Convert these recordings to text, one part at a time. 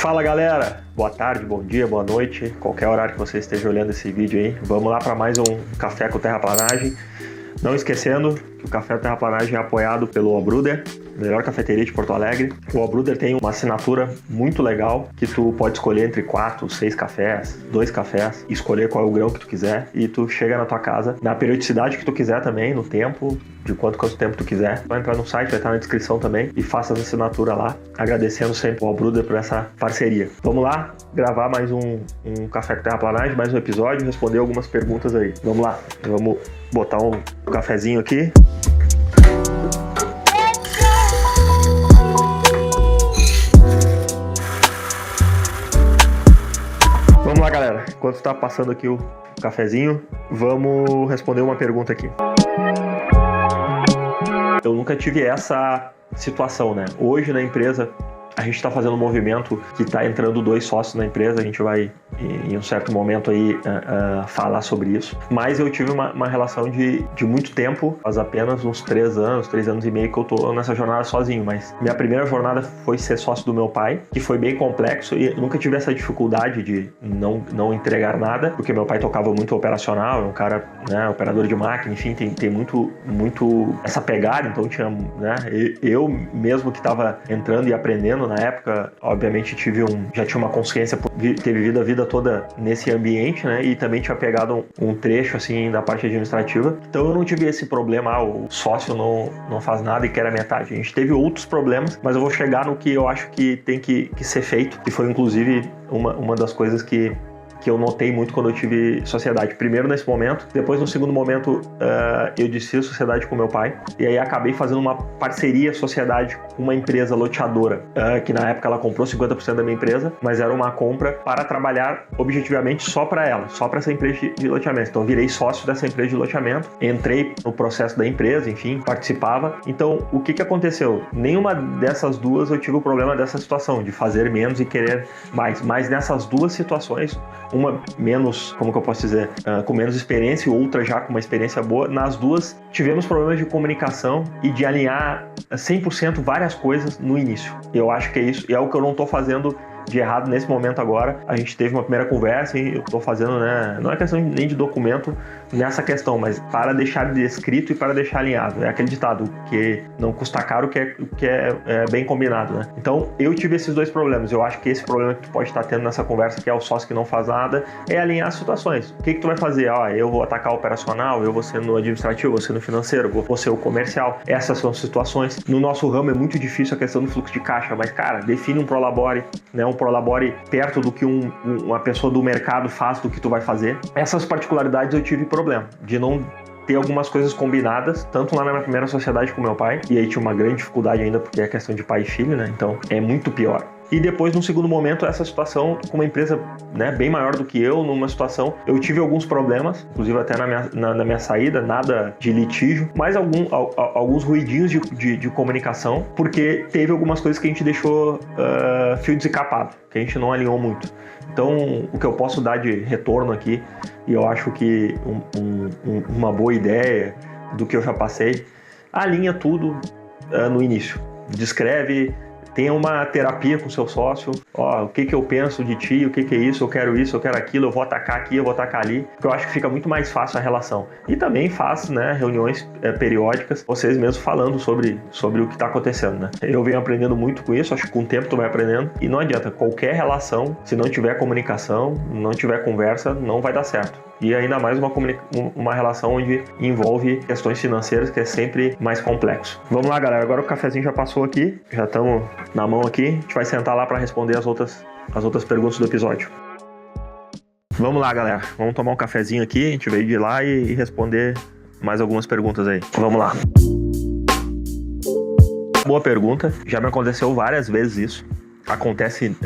Fala galera, boa tarde, bom dia, boa noite, qualquer horário que você esteja olhando esse vídeo aí. Vamos lá para mais um Café com Terraplanagem. Não esquecendo que o Café com Terraplanagem é apoiado pelo Obruder, melhor cafeteria de Porto Alegre. O Obruder tem uma assinatura muito legal que tu pode escolher entre 4, 6 cafés, 2 cafés, escolher qual é o grão que tu quiser e tu chega na tua casa na periodicidade que tu quiser também, no tempo, de quanto tempo tu quiser. Vai entrar no site, vai estar na descrição também e faça a assinatura lá, agradecendo sempre o Obruder por essa parceria. Vamos lá gravar mais um Café com Terraplanagem, mais um episódio, responder algumas perguntas aí. Vamos lá, vamos botar um cafezinho aqui. Vamos lá, galera. Enquanto tá passando aqui o cafezinho, vamos responder uma pergunta aqui. Eu nunca tive essa situação, né? Hoje na empresa a gente está fazendo um movimento que está entrando 2 sócios na empresa, a gente vai em um certo momento aí falar sobre isso. Mas eu tive uma relação de muito tempo, faz apenas uns 3 anos e meio que eu tô nessa jornada sozinho, mas minha primeira jornada foi ser sócio do meu pai, que foi bem complexo e eu nunca tive essa dificuldade de não entregar nada, porque meu pai tocava muito operacional, é um cara, né, operador de máquina, enfim, tem muito essa pegada, então tinha, né, eu mesmo que estava entrando e aprendendo na época, obviamente já tinha uma consciência por ter vivido a vida toda nesse ambiente, né? E também tinha pegado um trecho assim da parte administrativa. Então eu não tive esse problema, o sócio não faz nada e quer a metade. A gente teve outros problemas, mas eu vou chegar no que eu acho que tem que ser feito, que foi inclusive uma das coisas que eu notei muito quando eu tive sociedade. Primeiro nesse momento, depois no segundo momento eu desfiz a sociedade com meu pai e aí acabei fazendo uma parceria sociedade com uma empresa loteadora, que na época ela comprou 50% da minha empresa, mas era uma compra para trabalhar objetivamente só para ela, só para essa empresa de loteamento. Então eu virei sócio dessa empresa de loteamento, entrei no processo da empresa, enfim, participava. Então o que aconteceu? Nenhuma dessas duas eu tive o problema dessa situação, de fazer menos e querer mais, mas nessas duas situações, uma menos, como que eu posso dizer, com menos experiência e outra já com uma experiência boa, nas duas tivemos problemas de comunicação e de alinhar 100% várias coisas no início. Eu acho que é isso, e é o que eu não estou fazendo de errado nesse momento agora. A gente teve uma primeira conversa e eu estou fazendo, né, não é questão nem de documento nessa questão, mas para deixar descrito e para deixar alinhado. É aquele ditado que não custa caro, que é bem combinado, né? Então eu tive esses 2 problemas. Eu acho que esse problema que tu pode estar tendo nessa conversa, que é o sócio que não faz nada, é alinhar as situações. O que tu vai fazer? Eu vou atacar o operacional, eu vou ser no administrativo, vou ser no financeiro, vou ser o comercial. Essas são as situações. No nosso ramo é muito difícil a questão do fluxo de caixa, mas cara, define um prolabore, né? Um prolabore perto do que uma pessoa do mercado faz do que tu vai fazer. Essas particularidades eu tive problema de não ter algumas coisas combinadas, tanto lá na minha primeira sociedade com meu pai, e aí tinha uma grande dificuldade ainda porque é questão de pai e filho, né? Então é muito pior. E depois, num segundo momento, essa situação com uma empresa, né, bem maior do que eu, numa situação, eu tive alguns problemas, inclusive até na minha saída, nada de litígio, mas alguns ruidinhos de comunicação, porque teve algumas coisas que a gente deixou fio desencapado, que a gente não alinhou muito. Então, o que eu posso dar de retorno aqui, e eu acho que uma boa ideia do que eu já passei, alinha tudo no início. Descreve, tenha uma terapia com o seu sócio, o que eu penso de ti, o que é isso, eu quero aquilo, eu vou atacar aqui, eu vou atacar ali, porque eu acho que fica muito mais fácil a relação. E também faz, né, reuniões periódicas, vocês mesmos falando sobre o que está acontecendo, né. Eu venho aprendendo muito com isso, acho que com o tempo tu vai aprendendo, e não adianta, qualquer relação, se não tiver comunicação, não tiver conversa, não vai dar certo. E ainda mais uma relação onde envolve questões financeiras, que é sempre mais complexo. Vamos lá, galera, agora o cafezinho já passou aqui, já estamos na mão aqui, a gente vai sentar lá para responder as outras perguntas do episódio. Vamos lá, galera, vamos tomar um cafezinho aqui, a gente veio de lá e responder mais algumas perguntas aí. Vamos lá. Boa pergunta, já me aconteceu várias vezes isso, acontece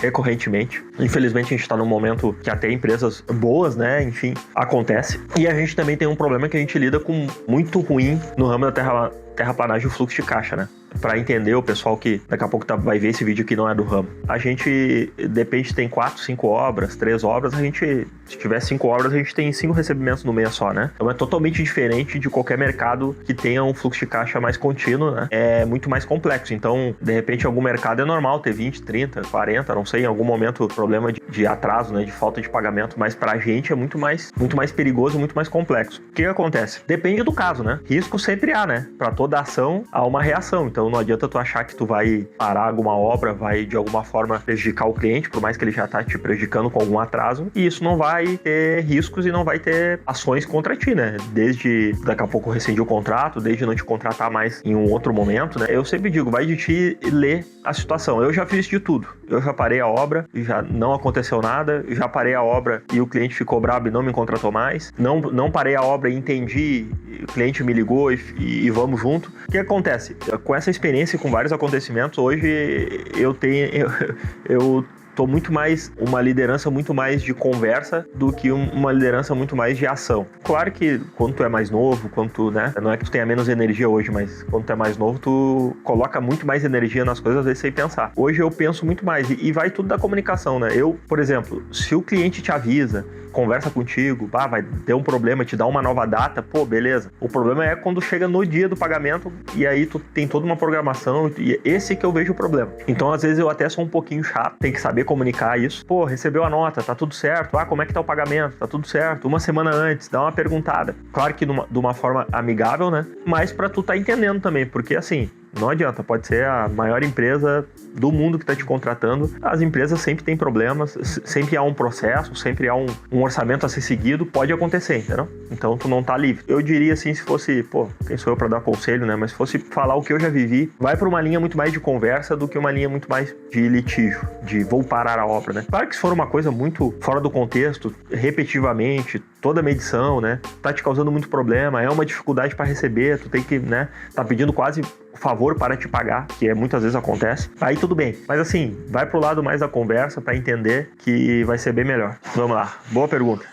recorrentemente. Infelizmente a gente está num momento que até empresas boas, né, enfim, acontece. E a gente também tem um problema que a gente lida com muito ruim no ramo da terraplanagem, o fluxo de caixa, né? para entender o pessoal que daqui a pouco vai ver esse vídeo que não é do ramo. A gente, depende, tem 4, 5 obras, 3 obras, se tiver 5 obras, a gente tem 5 recebimentos no mês só, né? Então é totalmente diferente de qualquer mercado que tenha um fluxo de caixa mais contínuo, né? É muito mais complexo. Então, de repente, em algum mercado é normal ter 20, 30, 40, não sei, em algum momento problema de atraso, né? De falta de pagamento, mas pra gente é muito mais perigoso, muito mais complexo. O que acontece? Depende do caso, né? Risco sempre há, né? Pra toda ação há uma reação. Então não adianta tu achar que tu vai parar alguma obra, vai de alguma forma prejudicar o cliente, por mais que ele já tá te prejudicando com algum atraso, e isso não vai ter riscos e não vai ter ações contra ti, né? Desde daqui a pouco rescindir o contrato, desde não te contratar mais em um outro momento, né? Eu sempre digo, vai de ti ler a situação. Eu já fiz de tudo. Eu já parei a obra e já não aconteceu nada. Eu já parei a obra e o cliente ficou bravo e não me contratou mais. Não parei a obra e entendi, o cliente me ligou e vamos junto. O que acontece? Com essa experiência e com vários acontecimentos, hoje eu tô muito mais, uma liderança muito mais de conversa do que uma liderança muito mais de ação. Claro que quando tu é mais novo, quando tu, né, não é que tu tenha menos energia hoje, mas quando tu é mais novo, tu coloca muito mais energia nas coisas, às vezes sem pensar. Hoje eu penso muito mais e vai tudo da comunicação, né? Eu, por exemplo, se o cliente te avisa, conversa contigo, vai ter um problema, te dá uma nova data, pô, beleza. O problema é quando chega no dia do pagamento e aí tu tem toda uma programação e esse que eu vejo o problema. Então, às vezes eu até sou um pouquinho chato, tem que saber comunicar isso. Pô, recebeu a nota, tá tudo certo? Como é que tá o pagamento? Tá tudo certo? Uma semana antes, dá uma perguntada. Claro que de uma forma amigável, né? Mas pra tu tá entendendo também, porque assim, não adianta, pode ser a maior empresa do mundo que está te contratando. As empresas sempre têm problemas, sempre há um processo, sempre há um orçamento a ser seguido, pode acontecer, entendeu? Então tu não tá livre. Eu diria assim, se fosse, quem sou eu para dar conselho, né? Mas se fosse falar o que eu já vivi, vai para uma linha muito mais de conversa do que uma linha muito mais de litígio, de vou parar a obra, né? Claro que se for uma coisa muito fora do contexto, repetitivamente, toda a medição, né? Tá te causando muito problema, é uma dificuldade para receber, tu tem que, né? Tá pedindo quase favor para te pagar, que muitas vezes acontece, aí tudo bem. Mas assim, vai pro lado mais da conversa para entender que vai ser bem melhor. Vamos lá, boa pergunta.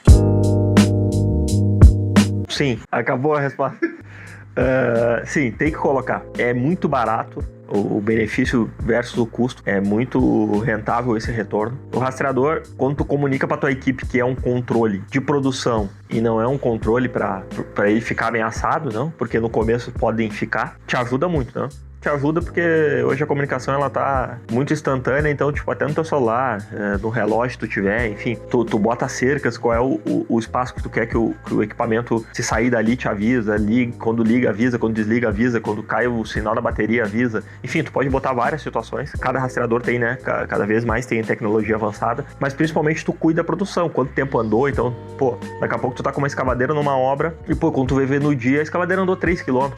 Sim, acabou a resposta. Sim, tem que colocar. É muito barato. O benefício versus o custo é muito rentável esse retorno. O rastreador, quando tu comunica para tua equipe que é um controle de produção e não é um controle para ele ficar ameaçado, não, porque no começo podem ficar, te ajuda muito, não? Te ajuda porque hoje a comunicação ela tá muito instantânea, então tipo, até no teu celular, no relógio tu tiver, enfim, tu bota cercas, qual é o espaço que tu quer que o equipamento, se sair dali, te avisa, quando liga avisa, quando desliga avisa, quando cai o sinal da bateria avisa, enfim, tu pode botar várias situações, cada rastreador tem, né, cada vez mais tem tecnologia avançada, mas principalmente tu cuida da produção, quanto tempo andou, então, daqui a pouco tu tá com uma escavadeira numa obra e, quando tu vai ver no dia, a escavadeira andou 3 km,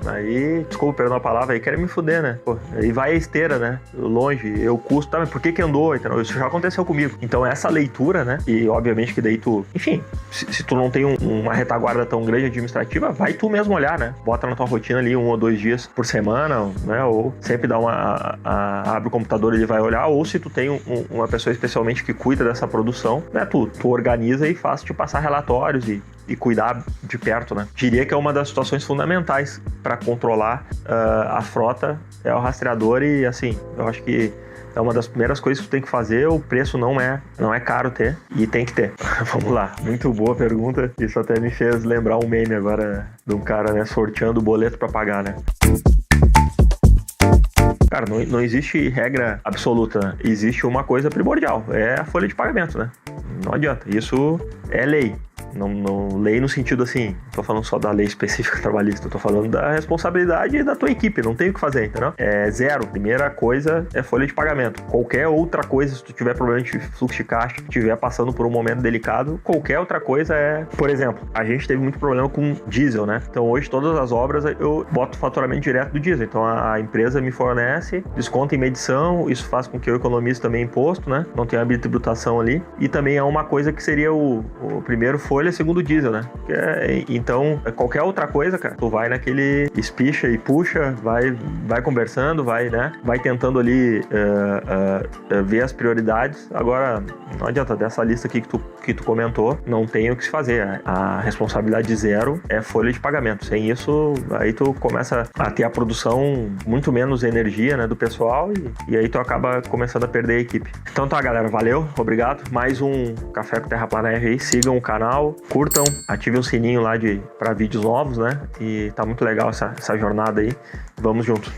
aí, desculpa, perdão a palavra, aí querem me fuder, né? Aí vai a esteira, né? Longe, eu custo, mas por que andou? Então, isso já aconteceu comigo. Então, essa leitura, né? E, obviamente, que daí tu... Enfim, se tu não tem uma retaguarda tão grande administrativa, vai tu mesmo olhar, né? Bota na tua rotina ali 1 ou 2 dias por semana, né? Ou sempre dá abre o computador e ele vai olhar. Ou se tu tem uma pessoa especialmente que cuida dessa produção, né? Tu organiza e faz te passar relatórios e cuidar de perto, né? Diria que é uma das situações fundamentais para controlar a frota, é o rastreador e, assim, eu acho que é uma das primeiras coisas que tu tem que fazer, o preço não é caro ter e tem que ter. Vamos lá, muito boa pergunta, isso até me fez lembrar um meme agora de um cara, né, sorteando o boleto para pagar, né? Cara, não existe regra absoluta, né? Existe uma coisa primordial, é a folha de pagamento, né? Não adianta, isso é lei. Não lei no sentido assim, não tô falando só da lei específica trabalhista, eu tô falando da responsabilidade da tua equipe, não tem o que fazer, entendeu? É zero, primeira coisa é folha de pagamento. Qualquer outra coisa, se tu tiver problema de fluxo de caixa, estiver passando por um momento delicado, qualquer outra coisa por exemplo, a gente teve muito problema com diesel, né? Então hoje todas as obras eu boto faturamento direto do diesel, então a empresa me fornece, desconta em medição, isso faz com que eu economize também imposto, né? Não tenha tributação ali, e também é uma coisa que seria o primeiro folha escolha segundo o diesel, né? Então, qualquer outra coisa, cara, tu vai naquele espicha e puxa, vai conversando, vai tentando ali ver as prioridades. Agora, não adianta, dessa lista aqui que tu comentou, não tem o que se fazer. A responsabilidade zero é folha de pagamento. Sem isso, aí tu começa a ter a produção muito menos energia, né, do pessoal e aí tu acaba começando a perder a equipe. Então tá, galera, valeu, obrigado. Mais um Café com Terraplanagem aí. Sigam o canal, curtam, ativem o sininho lá para vídeos novos, né? E tá muito legal essa jornada aí. Vamos junto.